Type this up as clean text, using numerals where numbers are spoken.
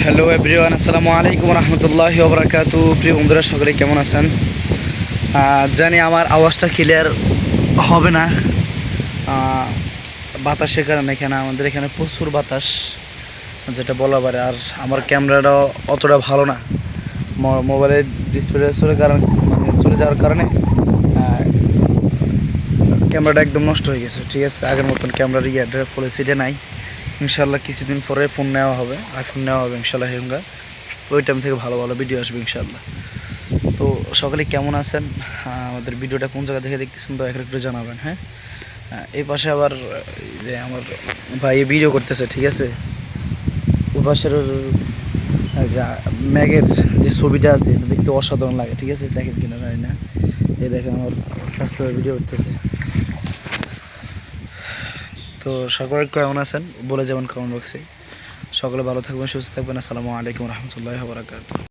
Hello everyone, আসসালামু আলাইকুম রহমতুল্লাহি ওয়া বারাকাতুহু। প্রিয় বন্ধুরা, সকলে কেমন আছেন? জানি আমার আওয়াজটা ক্লিয়ার হবে না, বাতাসের কারণে। আমাদের এখানে প্রচুর বাতাস, যেটা বলা পারে। আর আমার ক্যামেরাটাও অতটা ভালো না, মোবাইলের ডিসপ্লে চলে যাওয়ার কারণে ক্যামেরাটা একদম নষ্ট হয়ে গেছে। ঠিক আছে, আগের মতন ক্যামেরার পলিসিটা নাই। ইনশাল্লাহ কিছুদিন পরে ফোন নেওয়া হবে, আইফোন নেওয়া হবে ইনশাল্লাহ। ওই টাইম থেকে ভালো ভালো ভিডিও আসবে ইনশাল্লাহ। তো সকলে কেমন আছেন? আমাদের ভিডিওটা কোন জায়গা থেকে দেখতেছেন তো একটু জানাবেন। হ্যাঁ, এই পাশে আবার যে আমার ভাই ভিডিও করতেছে, ঠিক আছে। ওই পাশের ম্যাগের যে ছবিটা আছে, এটা দেখতে অসাধারণ লাগে। ঠিক আছে, দেখেন কিনা জানি না। এই দেখেন আমার স্বাস্থ্য ভিডিও করতেছে। তো সকলে কেমন আছেন বলে যাবেন কমেন্ট বক্সে। সকলে ভালো থাকবেন, সুস্থ থাকবেন। আসসালামু আলাইকুম রহমতুল্লাহি ওয়া বারাকাতুহু।